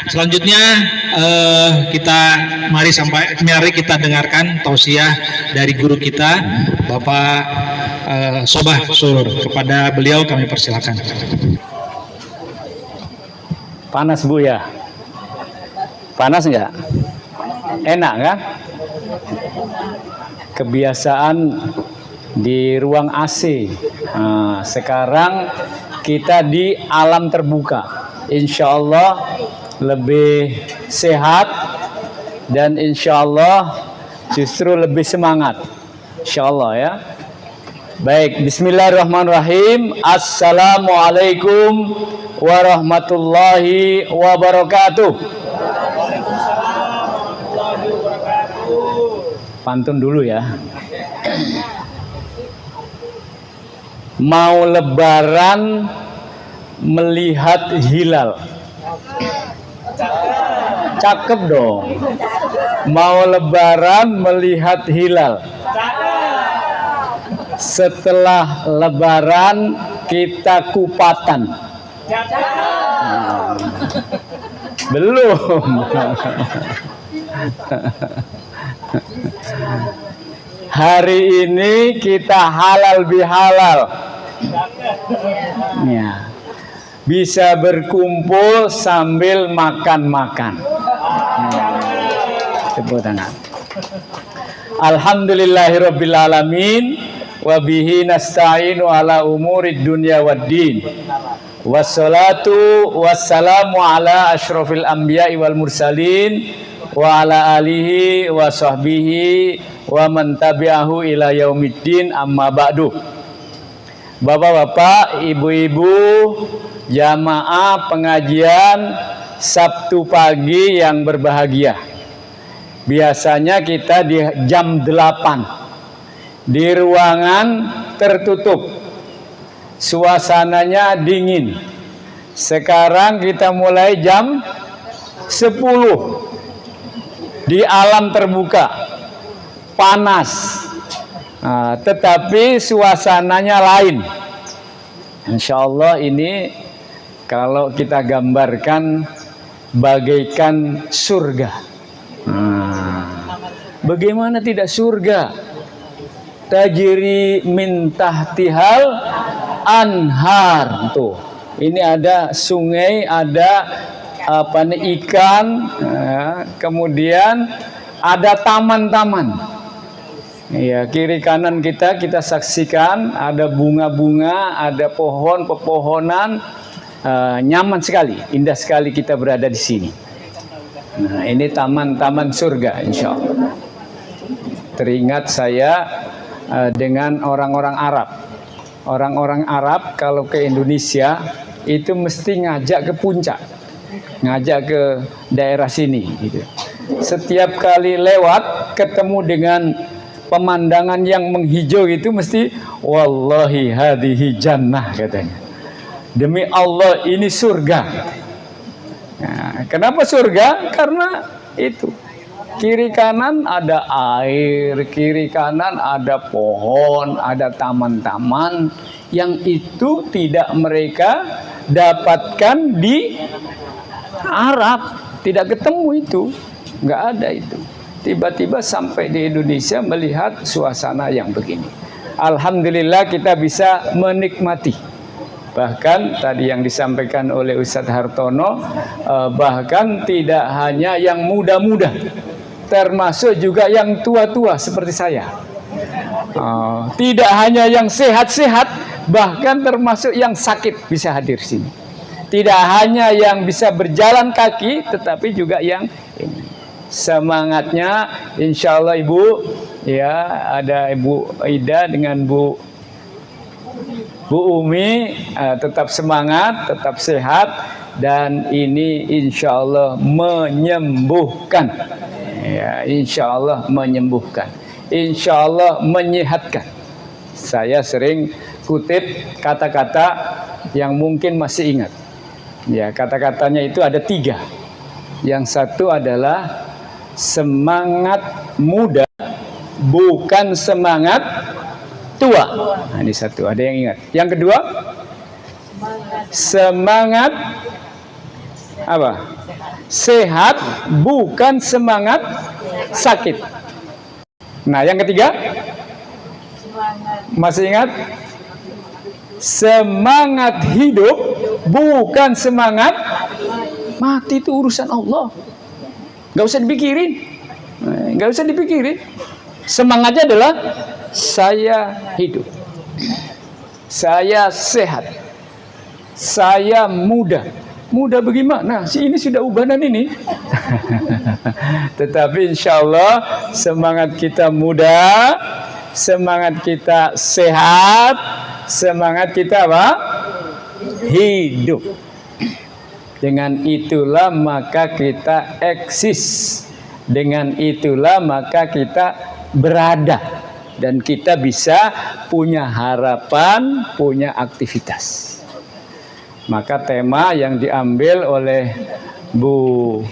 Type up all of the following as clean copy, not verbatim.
selanjutnya mari kita dengarkan tausiah dari guru kita Bapak Sobah Surur. Kepada beliau kami persilakan. Panas Bu ya? Panas nggak? Enak kan? Kebiasaan di ruang AC. Nah, sekarang kita di alam terbuka. Insya Allah lebih sehat dan insya Allah justru lebih semangat. Insya Allah ya. Baik, bismillahirrahmanirrahim. Assalamualaikum warahmatullahi wabarakatuh. Pantun dulu ya. Mau lebaran melihat hilal. Cakep dong. Mau lebaran melihat hilal. Setelah lebaran kita kupatan. Belum. Hari ini kita halal bihalal. Ya. Bisa berkumpul sambil makan-makan. Tepuk tangan. Alhamdulillahirabbil alamin wa bihi nasta'inu ala umurid dunya waddin. Wassalatu wassalamu ala asyrafil anbiya'i wal mursalin wa ala alihi wa sahbihi wa man tabi'ahu ila yaumiddin, amma ba'du. Bapak-bapak, ibu-ibu, jamaah pengajian Sabtu pagi yang berbahagia. Biasanya kita di jam 8 di ruangan tertutup, suasananya dingin. Sekarang kita mulai jam 10 di alam terbuka, panas, tetapi suasananya lain. Insya Allah ini kalau kita gambarkan bagaikan surga. Bagaimana tidak surga? Tajri min tahtihal anhar. Tuh, ini ada sungai, ada ikan, kemudian ada taman-taman. Ya, kiri kanan kita saksikan ada bunga-bunga, ada pohon, pepohonan, nyaman sekali, indah sekali kita berada di sini. Nah, ini taman-taman surga, insya Allah. Teringat saya dengan orang-orang Arab. Orang-orang Arab kalau ke Indonesia itu mesti ngajak ke puncak, ngajak ke daerah sini. Gitu. Setiap kali lewat ketemu dengan pemandangan yang menghijau itu mesti wallahi hadhihi jannah katanya. Demi Allah ini surga. Nah, kenapa surga? Karena itu kiri kanan ada air, kiri kanan ada pohon, ada taman-taman yang itu tidak mereka dapatkan di Arab. Tidak ketemu itu, nggak ada itu. Tiba-tiba sampai di Indonesia melihat suasana yang begini. Alhamdulillah kita bisa menikmati. Bahkan tadi yang disampaikan oleh Ustadz Hartono, bahkan tidak hanya yang muda-muda, termasuk juga yang tua-tua seperti saya. Tidak hanya yang sehat-sehat, bahkan termasuk yang sakit bisa hadir sini. Tidak hanya yang bisa berjalan kaki, tetapi juga yang ini. Semangatnya insya Allah Ibu, ya ada Ibu Ida dengan Bu Umi, tetap semangat, tetap sehat, dan ini insya Allah menyembuhkan, ya insya Allah menyembuhkan, insya Allah menyehatkan. Saya sering kutip kata-kata yang mungkin masih ingat, ya kata-katanya itu ada 3. Yang satu adalah semangat muda bukan semangat tua. Nah, ini satu, ada yang ingat. Yang kedua, semangat apa? sehat bukan semangat sakit. Nah, yang ketiga, masih ingat? Semangat hidup bukan semangat mati. Itu urusan Allah, nggak usah dipikirin, nggak usah dipikirin. Semangatnya adalah saya hidup, saya sehat, saya muda. Muda bagaimana? Si ini sudah ubanan ini. Tetapi insya Allah semangat kita muda, semangat kita sehat, semangat kita apa? Hidup. Dengan itulah maka kita eksis. Dengan itulah maka kita berada, dan kita bisa punya harapan, punya aktivitas. Maka tema yang diambil oleh Bu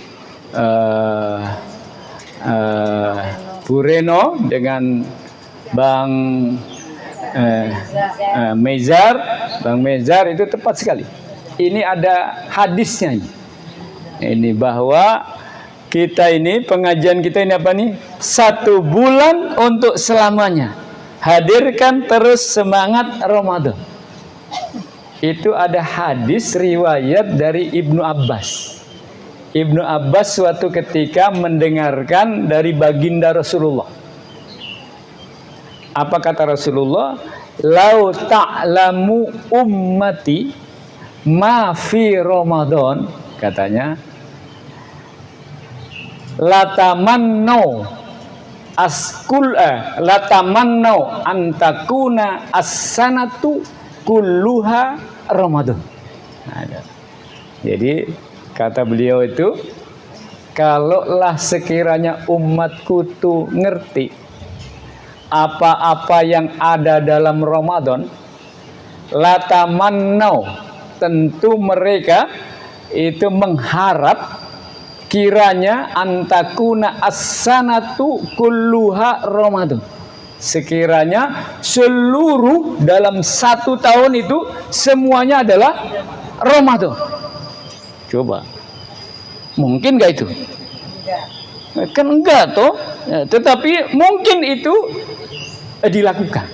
Reno dengan Bang Mezar, Bang Mezar itu tepat sekali. Ini ada hadisnya ini bahwa kita ini, pengajian kita ini apa nih? 1 bulan untuk selamanya. Hadirkan terus semangat Ramadan. Itu ada hadis riwayat dari Ibnu Abbas. Ibnu Abbas suatu ketika mendengarkan dari baginda Rasulullah. Apa kata Rasulullah? Lau ta'lamu ummati ma fi Ramadan, katanya, latamannau antakuna as-sanatu kulluha Ramadan. Jadi kata beliau itu, kalaulah sekiranya umatku tuh ngerti apa-apa yang ada dalam Ramadan, latamannau, tentu mereka itu mengharap kiranya antakuna as-sanatu kulluha Ramadan. Sekiranya seluruh dalam 1 tahun itu semuanya adalah Ramadan. Coba, mungkin gak itu? Kan enggak toh, tetapi mungkin itu dilakukan.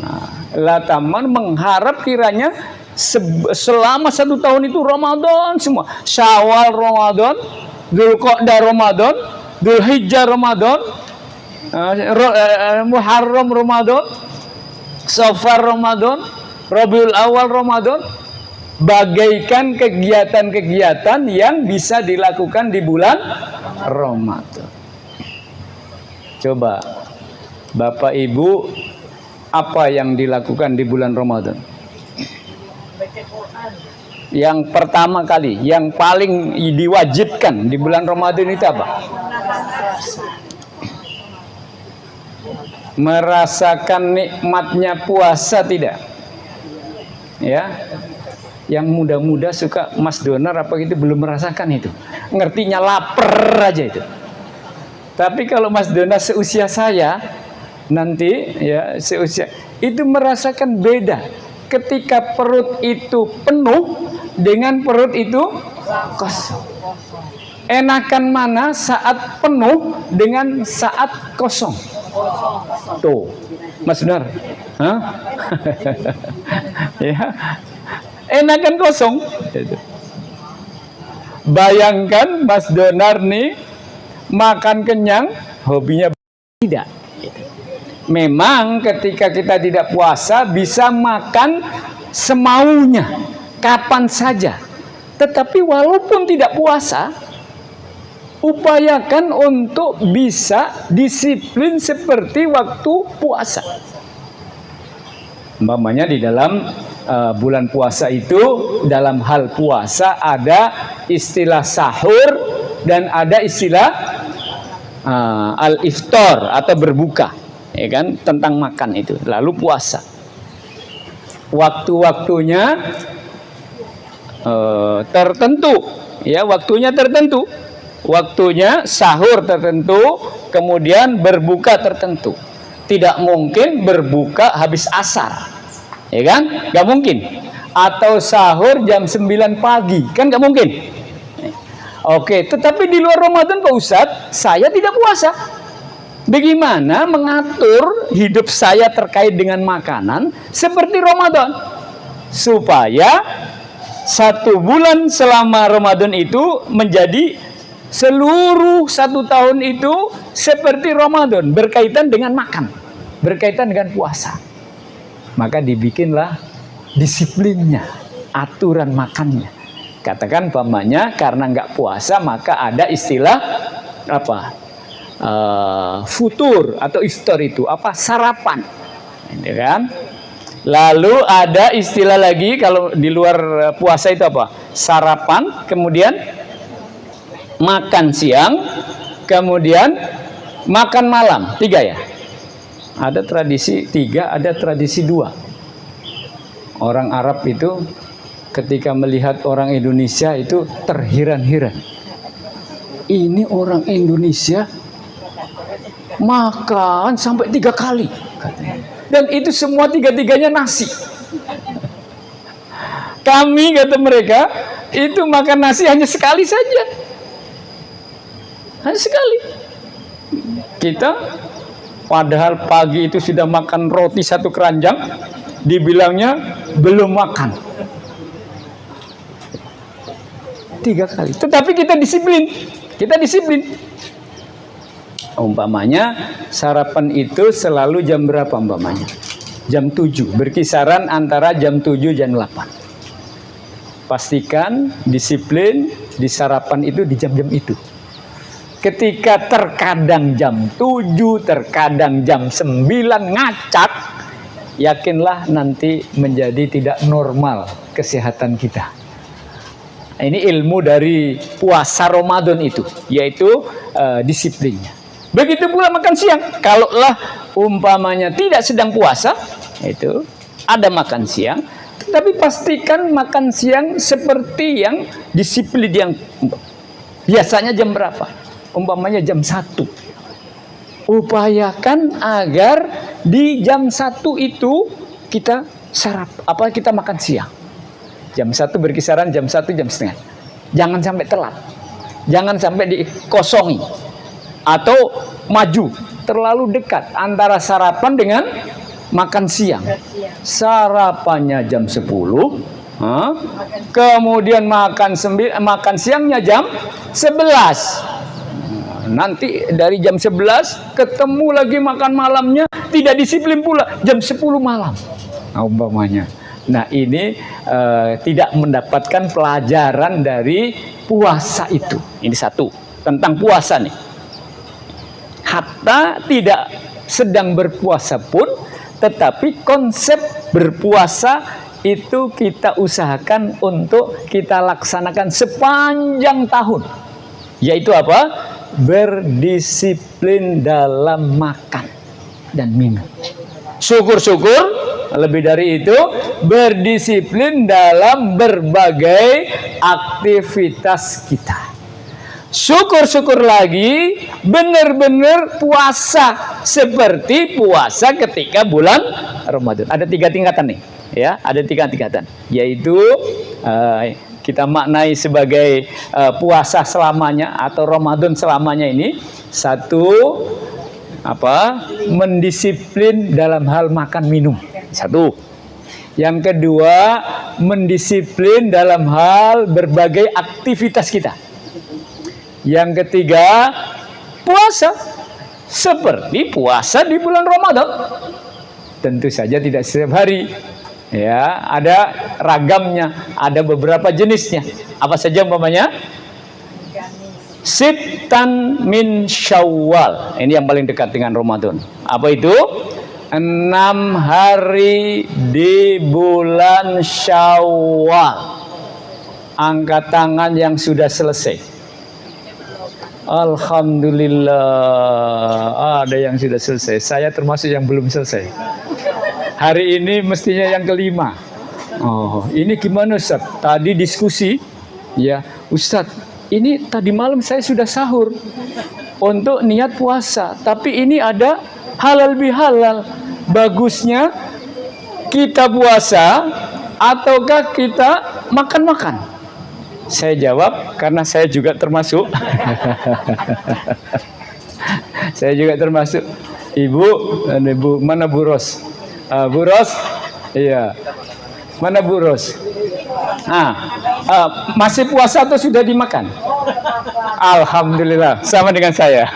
Nah, lataman mengharap kiranya selama 1 tahun itu Ramadan semua. Syawal Ramadan, Dzulqa'dah Ramadan, Dzulhijjah Ramadan, Muharram Ramadan, Safar Ramadan, Rabiul Awal Ramadan, bagaikan kegiatan-kegiatan yang bisa dilakukan di bulan Ramadan. Coba Bapak Ibu, apa yang dilakukan di bulan Ramadan? Yang pertama kali, yang paling diwajibkan di bulan Ramadan itu apa? Merasakan nikmatnya puasa tidak? Ya, yang muda-muda suka Mas Donar apa gitu belum merasakan itu. Ngertinya lapar aja itu. Tapi kalau Mas Donar seusia saya nanti ya seusia itu merasakan beda. Ketika perut itu penuh dengan perut itu kosong. Enakan mana saat penuh dengan saat kosong? Tuh, Mas Donar. Hah? Ya. Enakan kosong. Bayangkan Mas Donar nih makan kenyang, hobinya tidak. Memang ketika kita tidak puasa bisa makan semaunya, kapan saja. Tetapi walaupun tidak puasa, upayakan untuk bisa disiplin seperti waktu puasa. Umpamanya di dalam bulan puasa itu, dalam hal puasa ada istilah sahur dan ada istilah al-iftar atau berbuka, ya kan, tentang makan itu. Lalu puasa, waktu-waktunya tertentu, ya, waktunya tertentu, waktunya sahur tertentu, kemudian berbuka tertentu. Tidak mungkin berbuka habis asar, ya kan? Gak mungkin. Atau sahur jam 9 pagi, kan gak mungkin. Oke, tetapi di luar Ramadan Pak Ustadz, saya tidak puasa. Bagaimana mengatur hidup saya terkait dengan makanan seperti Ramadan? Supaya 1 bulan selama Ramadan itu menjadi seluruh 1 tahun itu seperti Ramadan, berkaitan dengan makan, berkaitan dengan puasa. Maka dibikinlah disiplinnya, aturan makannya. Katakan umpamanya karena nggak puasa maka ada istilah apa? Futur atau iftar itu apa? Sarapan, ini kan? Lalu ada istilah lagi kalau di luar puasa itu apa? Sarapan, kemudian makan siang, kemudian makan malam. 3 ya? Ada tradisi 3, ada tradisi 2. Orang Arab itu ketika melihat orang Indonesia itu terheran-heran. Ini orang Indonesia makan sampai 3 kali katanya. Dan itu semua 3-3-nya nasi. Kami kata mereka itu makan nasi hanya sekali saja. Hanya sekali. Kita padahal pagi itu sudah makan roti 1 keranjang, dibilangnya belum makan. 3 kali. Tetapi kita disiplin. Kita disiplin. Umpamanya sarapan itu selalu jam berapa umpamanya? Jam 7. Berkisaran antara jam 7 jam 8. Pastikan disiplin di sarapan itu di jam-jam itu. Ketika terkadang jam 7, terkadang jam 9 ngacak, yakinlah nanti menjadi tidak normal kesehatan kita. Ini ilmu dari puasa Ramadan itu, yaitu disiplinnya. Begitu pula makan siang. Kalaulah umpamanya tidak sedang puasa, itu ada makan siang, tapi pastikan makan siang seperti yang disiplin yang biasanya jam berapa? Umpamanya jam 1. Upayakan agar di jam 1 itu kita kita makan siang. Jam 1 berkisaran jam 1 jam setengah. Jangan sampai telat. Jangan sampai dikosongi atau maju terlalu dekat antara sarapan dengan makan siang. Sarapannya jam 10, kemudian makan siangnya jam 11. Nanti dari jam 11 ketemu lagi makan malamnya, tidak disiplin pula jam 10 malam. Umpamanya. Nah, ini tidak mendapatkan pelajaran dari puasa itu. Ini satu tentang puasa nih. Hatta tidak sedang berpuasa pun, tetapi konsep berpuasa itu kita usahakan untuk kita laksanakan sepanjang tahun. Yaitu apa? Berdisiplin dalam makan dan minum. Syukur-syukur lebih dari itu, berdisiplin dalam berbagai aktivitas kita. Syukur-syukur lagi benar-benar puasa seperti puasa ketika bulan Ramadan. Ada 3 tingkatan nih, ya, ada 3 tingkatan, yaitu kita maknai sebagai puasa selamanya atau Ramadan selamanya ini. 1, mendisiplin dalam hal makan minum. 1. Yang kedua, mendisiplin dalam hal berbagai aktivitas kita. Yang ketiga, puasa seperti puasa di bulan Ramadan. Tentu saja tidak setiap hari. Ya, ada ragamnya, ada beberapa jenisnya. Apa saja umpamanya? Sittan min Syawal. Ini yang paling dekat dengan Ramadan. Apa itu? 6 hari di bulan Syawal. Angkat tangan yang sudah selesai. Alhamdulillah, ada yang sudah selesai. Saya termasuk yang belum selesai. Hari ini mestinya yang kelima. Oh, ini gimana Ustaz? Tadi diskusi, ya Ustaz, ini tadi malam saya sudah sahur untuk niat puasa, tapi ini ada halal bihalal. Bagusnya kita puasa ataukah kita makan-makan? Saya jawab karena saya juga termasuk. Saya juga termasuk. Ibu, mana Bu Ros? Bu Ros, iya. Mana Bu Ros? Masih puasa atau sudah dimakan? Alhamdulillah, sama dengan saya.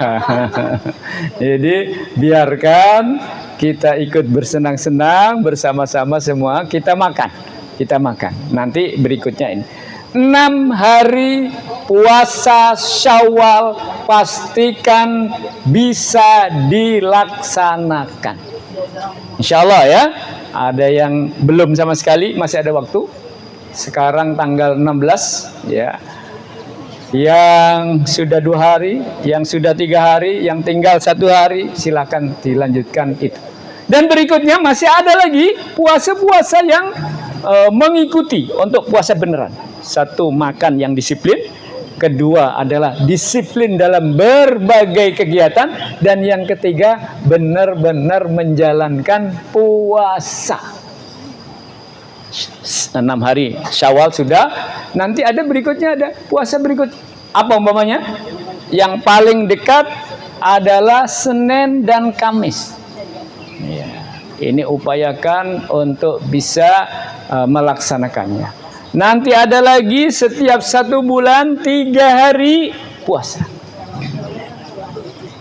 Jadi biarkan kita ikut bersenang-senang bersama-sama semua. Kita makan. Nanti berikutnya ini 6 hari puasa Syawal pastikan bisa dilaksanakan. Insya Allah ya. Ada yang belum sama sekali, masih ada waktu. Sekarang tanggal 16 ya. Yang sudah 2 hari, yang sudah 3 hari, yang tinggal 1 hari, silakan dilanjutkan itu. Dan berikutnya masih ada lagi puasa-puasa yang mengikuti untuk puasa beneran. 1, makan yang disiplin. Kedua adalah disiplin dalam berbagai kegiatan. Dan yang ketiga, benar-benar menjalankan puasa. 6 hari Syawal sudah. Nanti ada berikutnya, ada puasa berikut. Apa umpamanya? Yang paling dekat adalah Senin dan Kamis. Ini upayakan untuk bisa melaksanakannya. Nanti ada lagi setiap 1 bulan 3 hari puasa.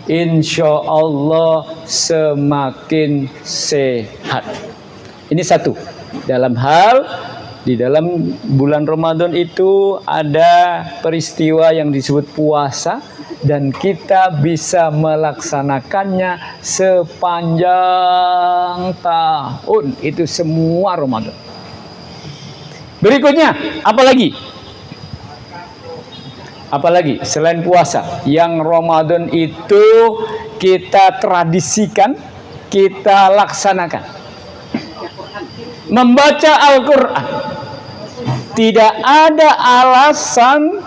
Insya Allah semakin sehat. Ini 1. Di dalam bulan Ramadan itu ada peristiwa yang disebut puasa. Dan kita bisa melaksanakannya sepanjang tahun. Itu semua Ramadan. Berikutnya, apalagi selain puasa yang Ramadan itu kita tradisikan, kita laksanakan. Membaca Al-Quran. Tidak ada alasan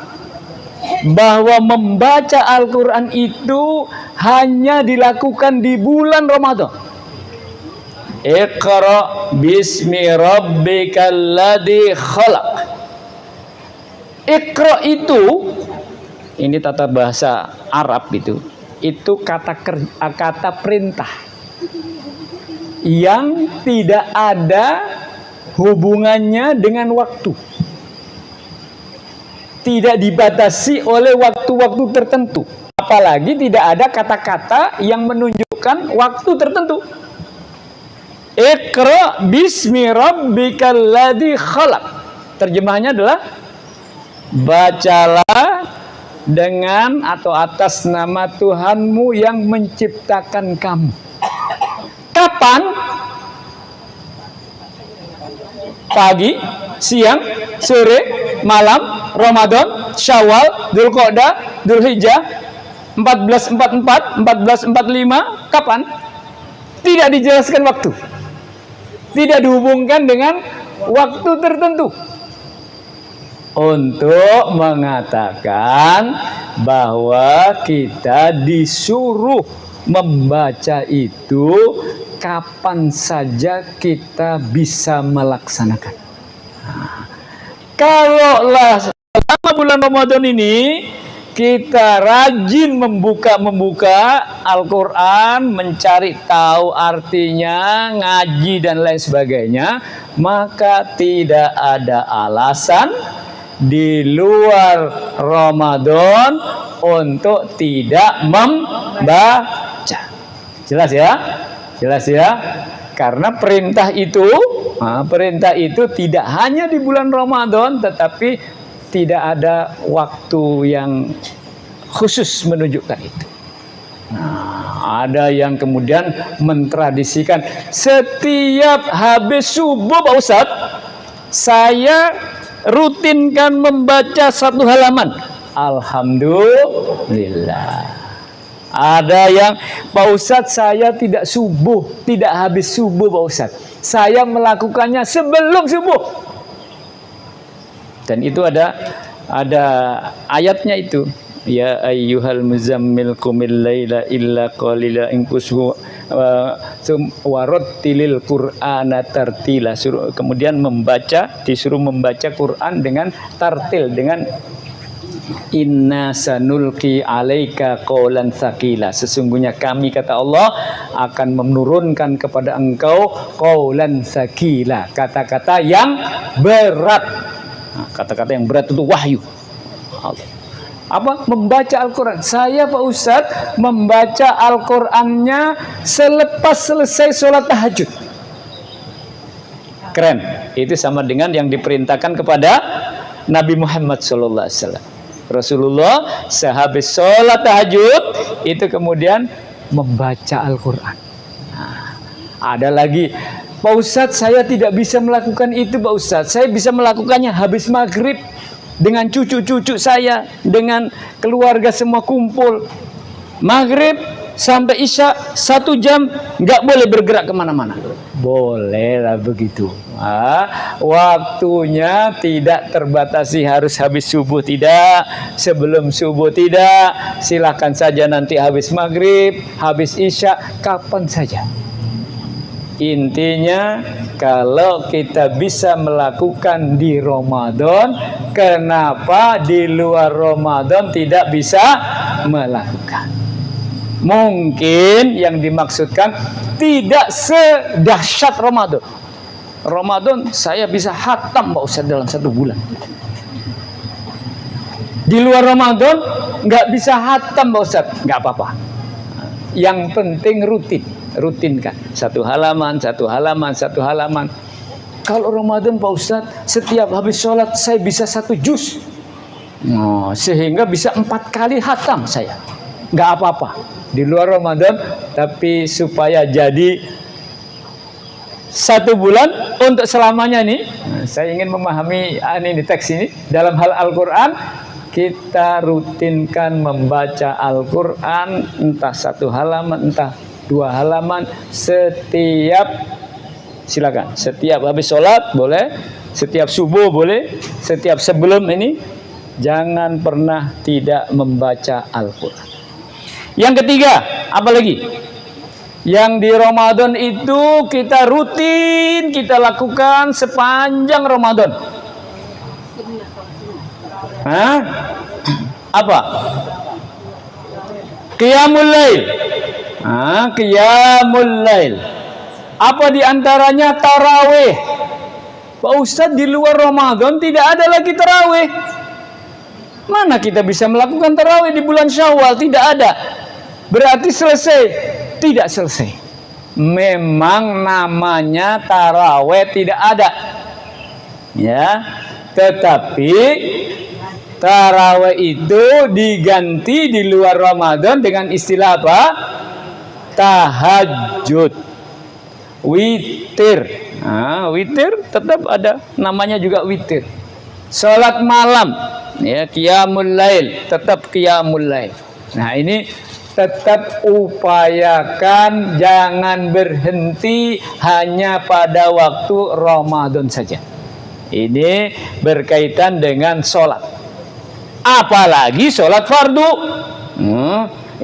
bahwa membaca Al-Quran itu hanya dilakukan di bulan Ramadan. Iqra bismi rabbikal ladzi khalaq. Iqra itu, ini tata bahasa Arab itu kata perintah yang tidak ada hubungannya dengan waktu. Tidak dibatasi oleh waktu-waktu tertentu. Apalagi tidak ada kata-kata yang menunjukkan waktu tertentu. Iqra bismi rabbikal ladzi khalaq. Terjemahnya adalah bacalah dengan atau atas nama Tuhanmu yang menciptakan kamu. Kapan? Pagi, siang, sore, malam, Ramadan, Syawal, Dzulqa'dah, Dzulhijjah, 1444, 1445, kapan? Tidak dijelaskan waktu. Tidak dihubungkan dengan waktu tertentu. Untuk mengatakan bahwa kita disuruh membaca itu kapan saja kita bisa melaksanakan. Kalaulah selama bulan Ramadan ini kita rajin membuka Al-Quran, mencari tahu artinya, ngaji dan lain sebagainya, maka tidak ada alasan di luar Ramadan untuk tidak membaca. Jelas ya? Karena perintah itu tidak hanya di bulan Ramadan, tetapi tidak ada waktu yang khusus menunjukkan itu. Ada yang kemudian mentradisikan setiap habis subuh Pak Ustadz, saya rutinkan membaca 1 halaman. Alhamdulillah. Ada yang, Pak Ustadz saya tidak habis subuh Pak Ustadz. Saya melakukannya sebelum subuh. Dan itu ada ayatnya itu. Ya ayyuhal muzammil qumil laila illa qalila inqushu warattilil qur'ana tartila. Kemudian disuruh membaca Quran dengan tartil, dengan inna sanulqi alaika qaulan tsaqila. Sesungguhnya kami, kata Allah, akan menurunkan kepada engkau qaulan tsaqila, kata-kata yang berat. Nah, kata-kata yang berat itu wahyu. Apa? Membaca Al-Quran. Saya, Pak Ustadz, membaca Al-Qurannya selepas selesai sholat tahajud. Keren. Itu sama dengan yang diperintahkan kepada Nabi Muhammad SAW. Rasulullah sehabis sholat tahajud itu kemudian membaca Al-Quran. Nah, ada lagi, Pak Ustadz, saya tidak bisa melakukan itu, Pak Ustadz. Saya bisa melakukannya habis maghrib, dengan cucu-cucu saya, dengan keluarga semua kumpul. Maghrib sampai Isya 1 jam, nggak boleh bergerak kemana-mana. Boleh lah begitu. Waktunya tidak terbatasi harus habis subuh, tidak. Sebelum subuh tidak. Silakan saja nanti habis maghrib, habis Isya, kapan saja. Intinya, kalau kita bisa melakukan di Ramadan, kenapa di luar Ramadan tidak bisa melakukan? Mungkin yang dimaksudkan tidak sedahsyat Ramadan. Ramadan saya bisa khatam, Pak Ustaz, dalam 1 bulan. Di luar Ramadan nggak bisa khatam, Pak Ustaz. Nggak apa-apa. Yang penting rutinkan. 1 halaman, 1 halaman, 1 halaman. Kalau Ramadan, Pak Ustaz, setiap habis sholat saya bisa 1 juz. Sehingga bisa 4 kali khatam saya. Nggak apa-apa. Di luar Ramadan, tapi supaya jadi 1 bulan untuk selamanya nih. Saya ingin memahami ini teks ini dalam hal Al-Quran. Kita rutinkan membaca Al-Quran, entah 1 halaman, entah 2 halaman, setiap habis sholat boleh, setiap subuh boleh, setiap sebelum ini. Jangan pernah tidak membaca Al-Quran. Yang ketiga, apa lagi? Yang di Ramadan itu kita rutin kita lakukan sepanjang Ramadan. Apa? Qiyamul Lail. Qiyamul Lail. Apa diantaranya? Tarawih. Pak Ustadz, di luar Ramadan tidak ada lagi tarawih. Mana kita bisa melakukan tarawih di bulan Syawal? Tidak ada. Berarti selesai? Tidak selesai. Memang namanya tarawih tidak ada. Ya, tetapi tarawih itu diganti di luar Ramadan dengan istilah apa? Tahajud, witir. Witir tetap ada, namanya juga witir. Salat malam, ya, qiyamul lail, tetap qiyamul lail. Nah, ini tetap upayakan jangan berhenti hanya pada waktu Ramadan saja. Ini berkaitan dengan sholat. Apalagi sholat fardu.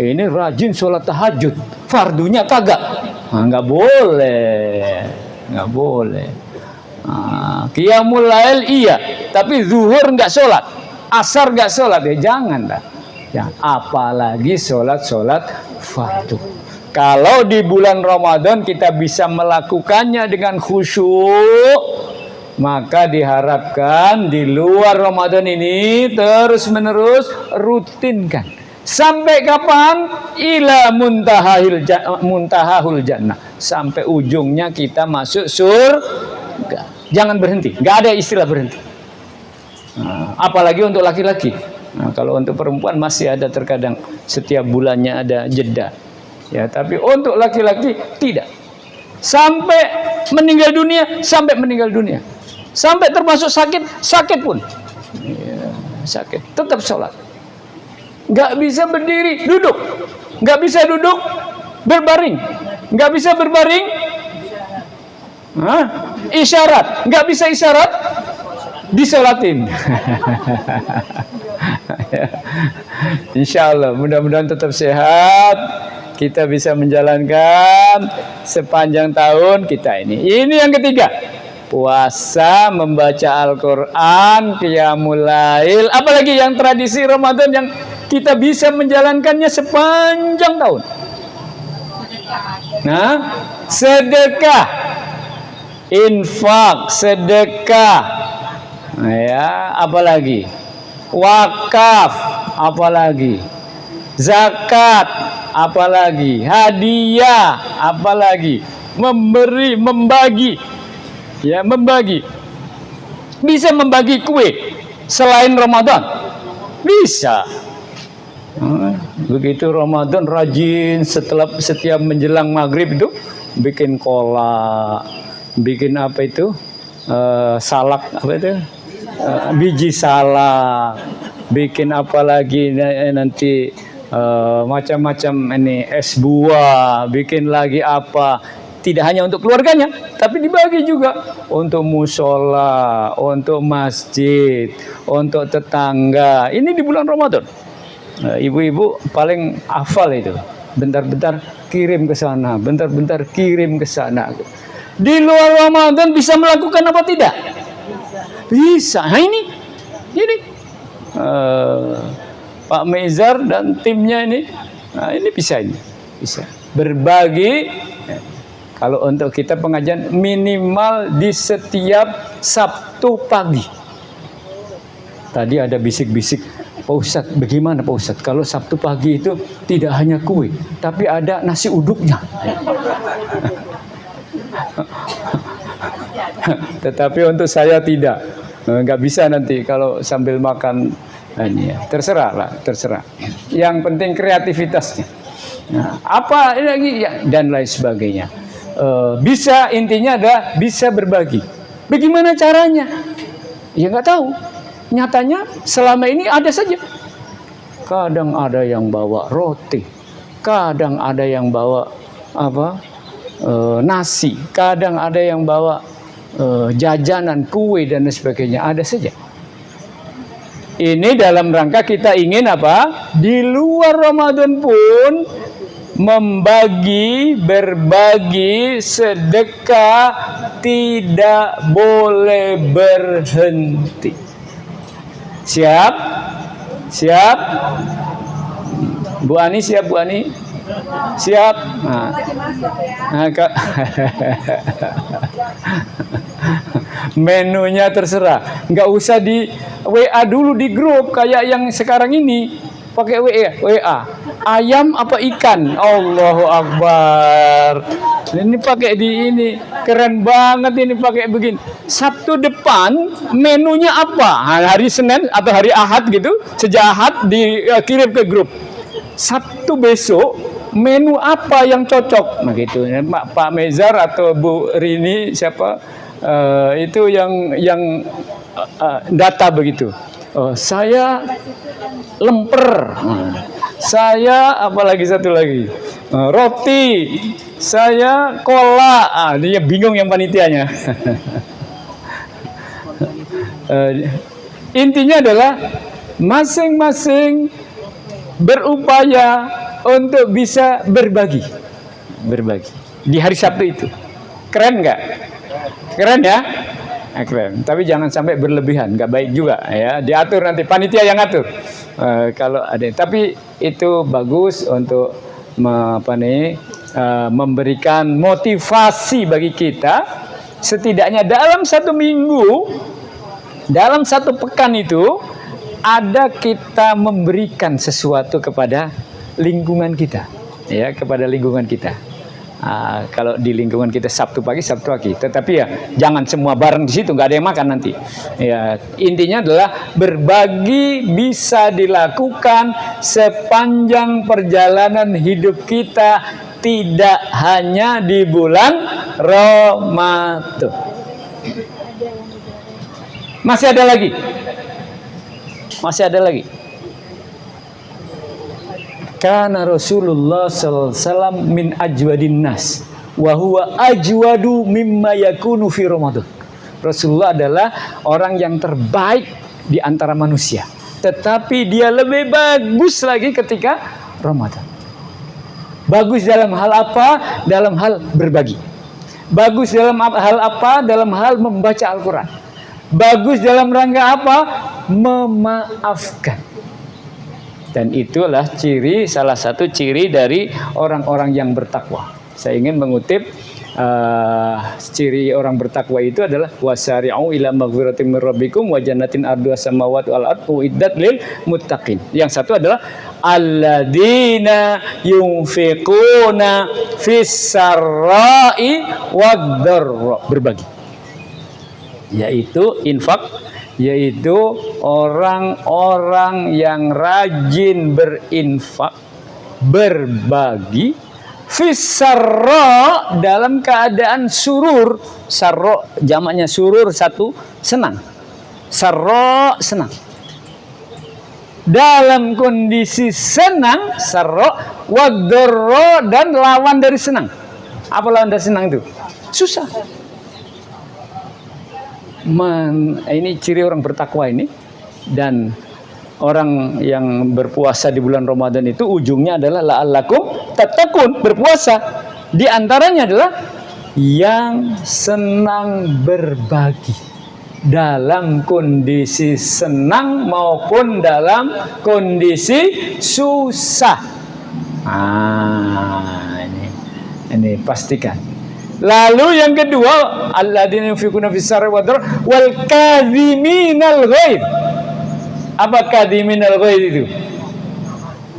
Ini rajin sholat tahajud. Fardunya kagak. Nggak boleh. Nggak boleh. Qiyamul lail iya. Tapi zuhur nggak sholat. Asar nggak sholat. Ya jangan dah. Ya, apalagi sholat fardu. Kalau di bulan Ramadan kita bisa melakukannya dengan khusyuk, maka diharapkan di luar Ramadan ini terus-menerus rutinkan. Sampai kapan? Ila muntahahul jannah. Sampai ujungnya kita masuk surga. Jangan berhenti. Nggak ada istilah berhenti. Apalagi untuk laki-laki. Kalau untuk perempuan masih ada terkadang setiap bulannya ada jeda. Ya, tapi untuk laki-laki tidak. Sampai meninggal dunia, sampai termasuk sakit pun. Ya, sakit, tetap sholat. Nggak bisa berdiri, duduk. Nggak bisa duduk, berbaring. Nggak bisa berbaring, isyarat. Nggak bisa isyarat, disolatin. Insya Allah mudah-mudahan tetap sehat, kita bisa menjalankan sepanjang tahun kita ini. Ini yang ketiga, puasa, membaca Al-Quran, qiyamul lail, apalagi yang tradisi Ramadan yang kita bisa menjalankannya sepanjang tahun. Nah, sedekah, infak, sedekah, ya, apalagi wakaf, apalagi zakat, apalagi hadiah, apalagi memberi, membagi, ya, membagi. Bisa membagi kue selain Ramadan, bisa. Begitu Ramadan rajin setiap menjelang maghrib itu bikin kolak, bikin apa itu, salak, apa itu, biji salak, bikin apa lagi nanti, macam-macam ini, es buah, bikin lagi apa, tidak hanya untuk keluarganya tapi dibagi juga untuk musola, untuk masjid, untuk tetangga. Ini di bulan Ramadan. Ibu-ibu paling hafal itu, bentar-bentar kirim ke sana, bentar-bentar kirim ke sana. Di luar Ramadan bisa melakukan apa tidak? Bisa. Nah ini Pak Mezar dan timnya ini, nah ini bisa berbagi. Kalau untuk kita pengajian minimal di setiap Sabtu pagi. Tadi ada bisik-bisik, Pak Ustadz, bagaimana Pak Ustadz kalau Sabtu pagi itu tidak hanya kue, tapi ada nasi uduknya. Tetapi untuk saya tidak, nggak bisa nanti kalau sambil makan. Ini ya, terserah lah, terserah. Yang penting kreativitasnya. Nah, apa lagi ya, dan lain sebagainya. Bisa, intinya adalah bisa berbagi. Bagaimana caranya? Ya nggak tahu. Nyatanya selama ini ada saja. Kadang ada yang bawa roti, kadang ada yang bawa apa, nasi, kadang ada yang bawa jajanan, kue dan sebagainya. Ada saja. Ini dalam rangka kita ingin apa? Di luar Ramadan pun membagi, berbagi, sedekah tidak boleh berhenti. Siap? Siap? Bu Ani siap, Bu Ani? Siap? Nah, menunya terserah. Nggak usah di WA dulu di grup kayak yang sekarang ini. Pakai WA. Ayam apa ikan? Allahu Akbar. Ini pakai di ini. Keren banget ini pakai begini. Sabtu depan menunya apa? Hari Senin atau hari Ahad gitu. Sejak Ahad dikirim ke grup. Sabtu besok menu apa yang cocok? Nah gitu. Pak Mezar atau Bu Rini siapa? Itu yang data begitu. Saya lemper, saya apalagi satu lagi roti, saya kola. Dia bingung yang panitianya. Intinya adalah masing-masing berupaya untuk bisa berbagi di hari Sabtu itu. Keren nggak? Keren ya? Keren. Tapi jangan sampai berlebihan, nggak baik juga ya. Diatur nanti panitia yang ngatur. Kalau ada, tapi itu bagus untuk memberikan motivasi bagi kita. Setidaknya dalam satu minggu, dalam satu pekan itu ada kita memberikan sesuatu kepada lingkungan kita, ya, kepada lingkungan kita. Kalau di lingkungan kita Sabtu pagi, tetapi ya jangan semua bareng di situ, nggak ada yang makan nanti. Ya, intinya adalah berbagi bisa dilakukan sepanjang perjalanan hidup kita, tidak hanya di bulan Ramadan. Masih ada lagi. Karena Rasulullah sallallahu alaihi wasallam min ajwadin nas wa huwa ajwadu mimma yakunu fi Ramadan. Rasulullah adalah orang yang terbaik di antara manusia. Tetapi dia lebih bagus lagi ketika Ramadan. Bagus dalam hal apa? Dalam hal berbagi. Bagus dalam hal apa? Dalam hal membaca Al-Quran. Bagus dalam rangka apa? Memaafkan. Dan itulah salah satu ciri dari orang-orang yang bertakwa. Saya ingin mengutip ciri orang bertakwa itu adalah wasari'u ila maghfiratin min rabbikum wa jannatin arduha samawati wal ardu uiddat lil muttaqin. Yang satu adalah alladzina yunfiquna fis sarra'i wad dharra, berbagi. Yaitu infak, yaitu orang-orang yang rajin berinfak, berbagi, fisarra, dalam keadaan surur. Sarra jamaknya surur, satu, senang. Sarra, senang. Dalam kondisi senang, sarra, wadharra, dan lawan dari senang. Apa lawan dari senang itu? Susah. Ini ciri orang bertakwa ini. Dan orang yang berpuasa di bulan Ramadan itu ujungnya adalah la'allakum tattaqun, berpuasa. Di antaranya adalah yang senang berbagi dalam kondisi senang maupun dalam kondisi susah. Ini pastikan. Lalu yang kedua, alladzina yunfiquna fis-sarri wad-dharra wal kadhiminal ghaidh. Apa kadhiminal ghaidh itu?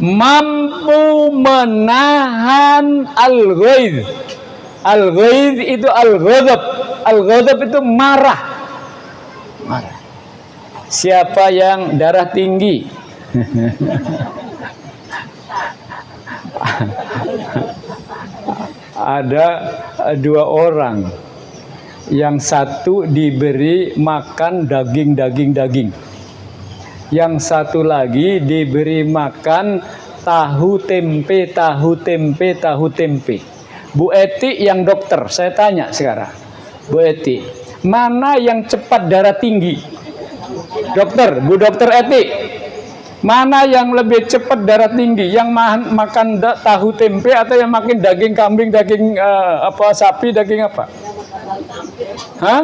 Mampu menahan al-ghaidh. Al-ghaidh itu al-ghadab. Al-ghadab itu marah. Marah. Siapa yang darah tinggi? Ada dua orang. Yang satu diberi makan daging. Yang satu lagi diberi makan tahu tempe. Bu Eti yang dokter, saya tanya sekarang, Bu Eti, mana yang cepat darah tinggi? Dokter, Bu Dokter Eti, mana yang lebih cepat darah tinggi? Yang makan tahu tempe atau yang makan daging kambing, daging sapi, daging apa? Hah?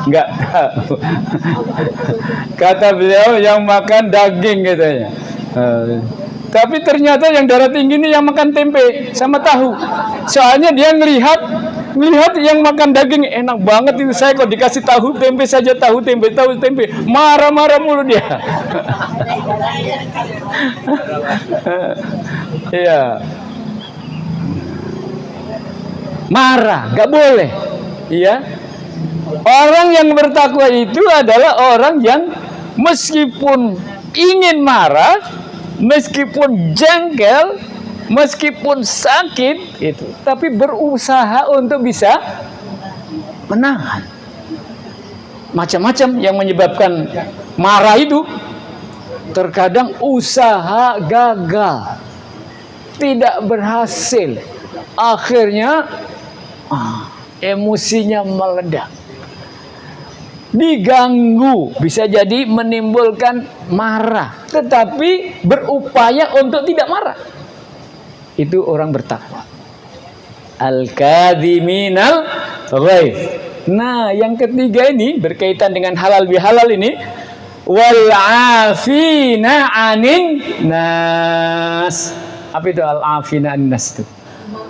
Enggak tahu. Kata beliau yang makan daging katanya. Tapi ternyata yang darah tinggi ini yang makan tempe sama tahu. Soalnya dia ngelihat yang makan daging enak banget itu, saya kok dikasih tahu tempe saja, tahu tempe, marah-marah mulu dia. Iya. Marah, nggak boleh. Iya. Orang yang bertakwa itu adalah orang yang meskipun ingin marah, meskipun jengkel, meskipun sakit itu, tapi berusaha untuk bisa menahan. Macam-macam yang menyebabkan marah itu. Terkadang usaha gagal, tidak berhasil, akhirnya emosinya meledak, diganggu, bisa jadi menimbulkan marah, tetapi berupaya untuk tidak marah. Itu orang bertakwa. Al-kadhiminal ghaidh. Nah, yang ketiga ini berkaitan dengan halal bihalal ini, wal afina anin nas. Apa itu al-afina anin nas itu?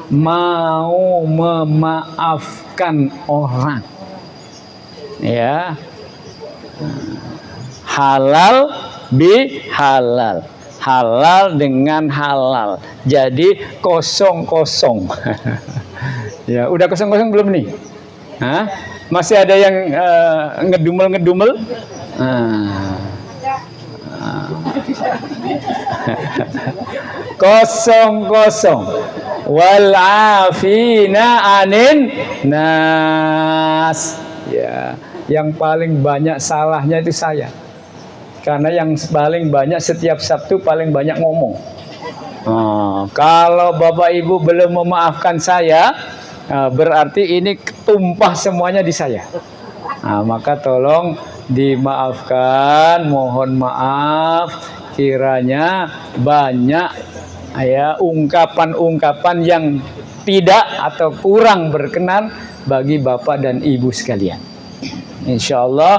Mau memaafkan orang. Ya. Halal bihalal. Halal dengan halal. Jadi kosong-kosong. Ya, udah kosong-kosong belum nih? Hah? Masih ada yang ngedumel-ngedumel? Kosong-kosong. Wal afina anin nas. Ya, yang paling banyak salahnya itu saya. Karena yang paling banyak setiap Sabtu paling banyak ngomong. Kalau Bapak Ibu belum memaafkan saya, berarti ini tumpah semuanya di saya. Nah, maka tolong dimaafkan, mohon maaf kiranya banyak ya ungkapan-ungkapan yang tidak atau kurang berkenan bagi Bapak dan Ibu sekalian. Insya Allah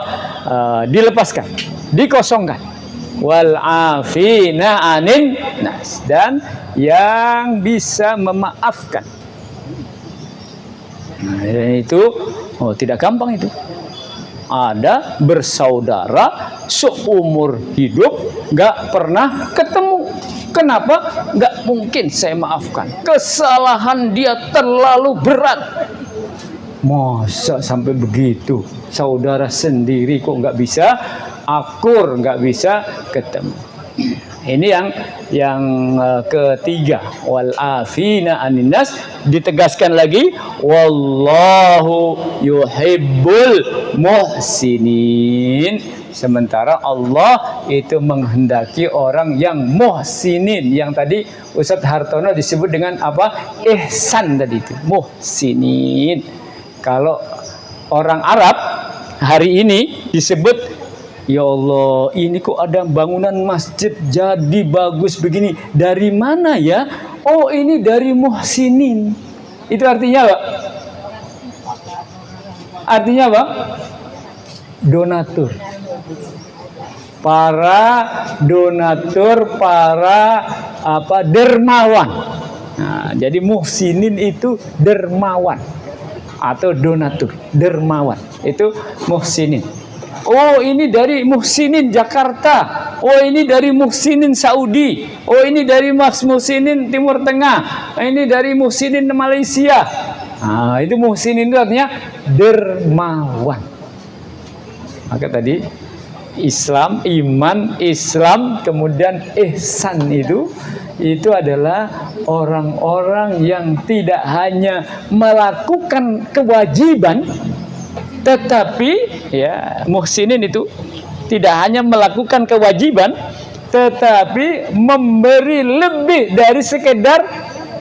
dilepaskan, dikosongkan. Wal afina anin nas, dan yang bisa memaafkan. Nah, itu tidak gampang itu. Ada bersaudara seumur hidup nggak pernah ketemu. Kenapa? Nggak mungkin saya maafkan. Kesalahan dia terlalu berat. Masa sampai begitu? Saudara sendiri kok nggak bisa akur, nggak bisa ketemu. Ini yang ketiga, wal afina aninnas, ditegaskan lagi, wallahu yuhibbul muhsinin. Sementara Allah itu menghendaki orang yang muhsinin, yang tadi Ustadz Hartono disebut dengan apa? Ihsan tadi itu, muhsinin. Kalau orang Arab hari ini disebut, ya Allah, ini kok ada bangunan masjid jadi bagus begini. Dari mana ya? Oh, ini dari muhsinin. Itu artinya apa? Artinya apa? Donatur. Para donatur, para dermawan. Nah, jadi muhsinin itu dermawan atau donatur, dermawan. Itu muhsinin. Oh, ini dari muhsinin Jakarta. Oh, ini dari muhsinin Saudi. Oh, ini dari muhsinin Timur Tengah. Ini dari muhsinin Malaysia. Nah, itu muhsinin itu artinya dermawan. Maka tadi Islam, iman, Islam, kemudian ihsan itu adalah orang-orang yang tidak hanya melakukan kewajiban, tetapi ya muhsinin itu tidak hanya melakukan kewajiban, tetapi memberi lebih dari sekedar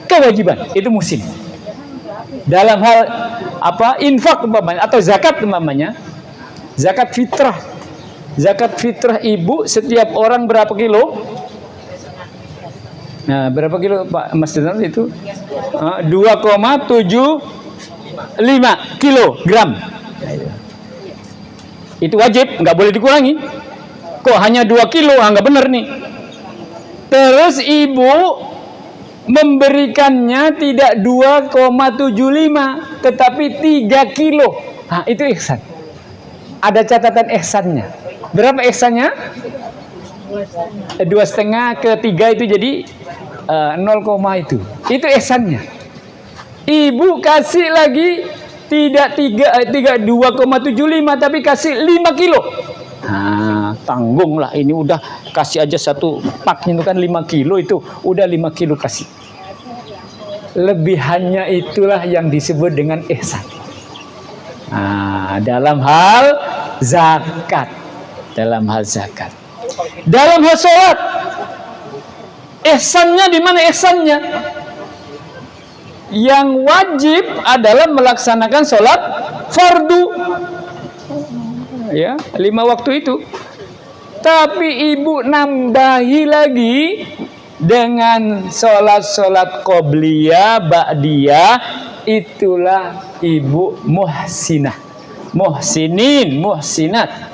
kewajiban. Itu muhsin. Dalam hal infak umpamanya atau zakat umpamanya, zakat fitrah. Zakat fitrah ibu setiap orang berapa kilo? Nah, berapa kilo Pak Mas Denal itu? 2,75 kilogram. Itu wajib, nggak boleh dikurangi. Kok hanya 2 kilo? Nggak benar nih. Terus ibu memberikannya tidak 2,75, tetapi 3 kilo. Nah, itu ihsan. Ada catatan ihsannya. Berapa ihsannya? 2,5 ke 3 itu jadi 0, itu. Itu ihsannya. Ibu kasih lagi tidak 2,75 tapi kasih 5 kilo. Nah, tanggung lah, ini udah kasih aja satu pak itu kan 5 kilo, itu udah 5 kilo kasih. Lebihannya itulah yang disebut dengan ihsan. Nah, dalam hal zakat. Dalam hal zakat. Dalam hal sholat. Ihsannya di mana ihsannya? Yang wajib adalah melaksanakan sholat fardu. Ya, 5 waktu itu. Tapi ibu nambahi lagi dengan sholat qobliyah, ba'diyah, itulah ibu muhsinah. Muhsinin, muhsinat.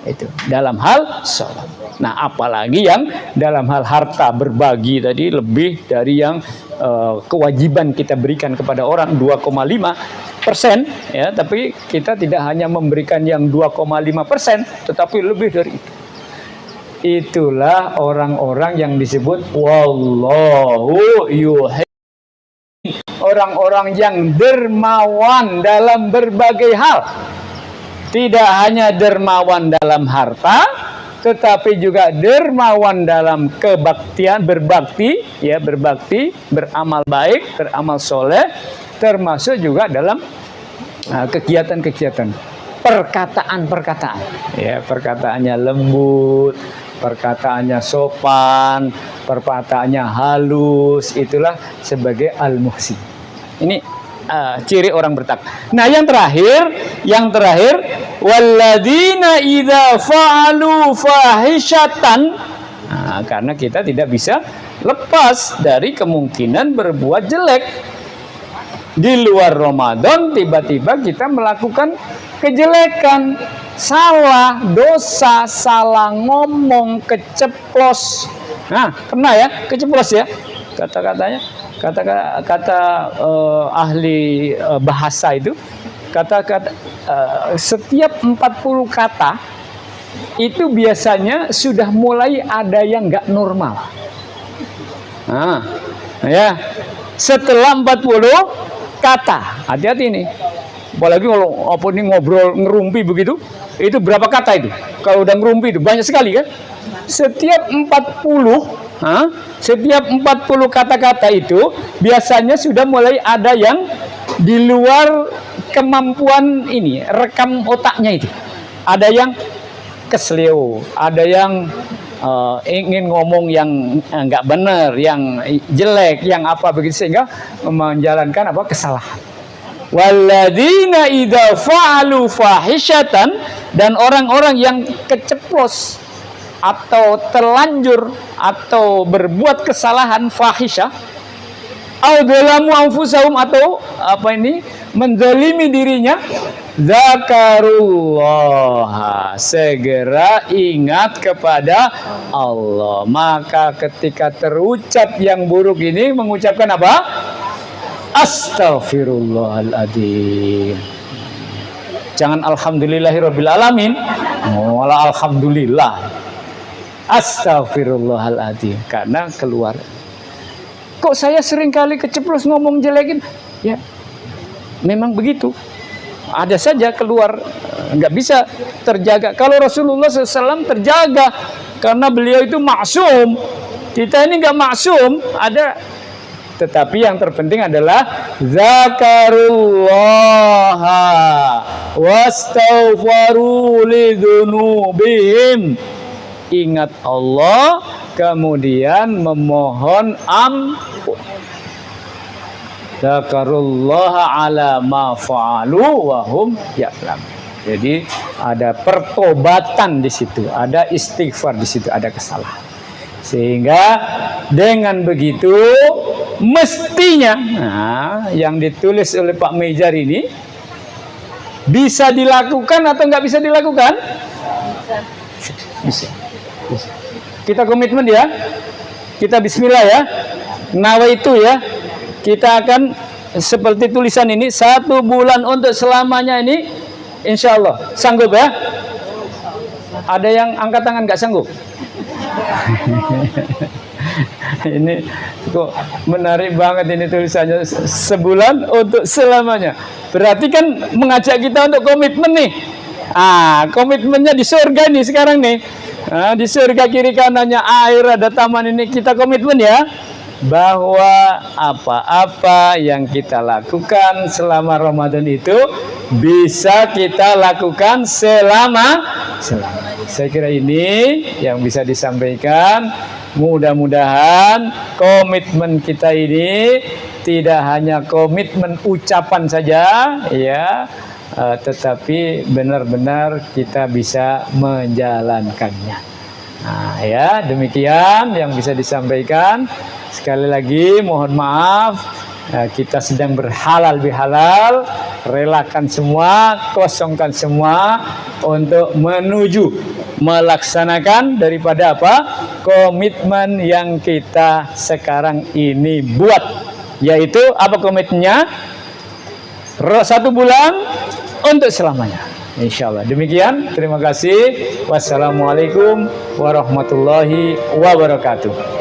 Itu dalam hal sholat. Nah, apalagi yang dalam hal harta berbagi tadi, lebih dari yang kewajiban kita berikan kepada orang 2,5%, ya, tapi kita tidak hanya memberikan yang 2,5%, tetapi lebih dari itu. Itulah orang-orang yang disebut wallahu yuhib, orang-orang yang dermawan dalam berbagai hal. Tidak hanya dermawan dalam harta, tetapi juga dermawan dalam kebaktian, berbakti, ya, berbakti, beramal baik, beramal soleh, termasuk juga dalam kegiatan-kegiatan, perkataan-perkataan, ya, perkataannya lembut, perkataannya sopan, perkataannya halus, itulah sebagai al-muhsin. Ini ciri orang bertakwa. Nah, yang terakhir, walladzina idza fa'alu fahishatan. Nah, karena kita tidak bisa lepas dari kemungkinan berbuat jelek. Di luar Ramadan tiba-tiba kita melakukan kejelekan, salah, dosa, salah ngomong, keceplos. Nah, pernah ya keceplos ya kata-katanya. Kata ahli bahasa itu, kata-kata setiap 40 kata itu biasanya sudah mulai ada yang nggak normal. Nah, ya, setelah 40 kata, hati-hati nih. Apalagi kalau apa nih ngobrol ngerumpi begitu, itu berapa kata itu? Kalau udah ngerumpi itu banyak sekali kan? Setiap 40 kata-kata itu biasanya sudah mulai ada yang di luar kemampuan ini, rekam otaknya itu. Ada yang kesleo, ada yang ingin ngomong yang nggak benar, yang jelek, yang apa begitu, sehingga menjalankan apa kesalahan. Walladzina idza fa'alu fahishatan, dan orang-orang yang keceplos atau terlanjur atau berbuat kesalahan fahisyah, audalamu anfusahum, atau apa ini, menzalimi dirinya, zakarullah, segera ingat kepada Allah. Maka ketika terucap yang buruk ini, mengucapkan apa? Astaghfirullahaladzim. Jangan alhamdulillahirabbil alamin, malah alhamdulillah. Astaghfirullahaladzim, karena keluar. Kok saya sering kali keceplos ngomong jelekin? Ya, memang begitu. Ada saja keluar, nggak bisa terjaga. Kalau Rasulullah SAW terjaga, karena beliau itu maksum. Kita ini nggak maksum, ada. Tetapi yang terpenting adalah zakarullaha wastaghfaru lidzunubihim. Ingat Allah, kemudian memohon ampun. Zakarullaha ala ma fa'alu wa hum ya'lam. Jadi ada pertobatan di situ, ada istighfar di situ, ada kesalahan. Sehingga dengan begitu mestinya, yang ditulis oleh Pak Mejar ini bisa dilakukan atau nggak bisa dilakukan? Bisa. Kita komitmen ya, kita bismillah ya, nawaitu ya, kita akan seperti tulisan ini, 1 bulan untuk selamanya ini, insya Allah sanggup ya. Ada yang angkat tangan nggak sanggup? Ini kok menarik banget ini tulisannya, sebulan untuk selamanya. Berarti kan mengajak kita untuk komitmen nih. Komitmennya di surga nih sekarang nih. Di surga kiri kanannya air, ada taman ini. Kita komitmen ya, bahwa apa-apa yang kita lakukan selama Ramadan itu bisa kita lakukan selama. Saya kira ini yang bisa disampaikan. Mudah-mudahan komitmen kita ini tidak hanya komitmen ucapan saja ya, tetapi benar-benar kita bisa menjalankannya. Nah ya, demikian yang bisa disampaikan. Sekali lagi mohon maaf, kita sedang berhalal bihalal, relakan semua, kosongkan semua untuk menuju melaksanakan daripada apa? Komitmen yang kita sekarang ini buat, yaitu apa komitmennya? 1 bulan untuk selamanya, insya Allah. Demikian, terima kasih. Wassalamualaikum warahmatullahi wabarakatuh.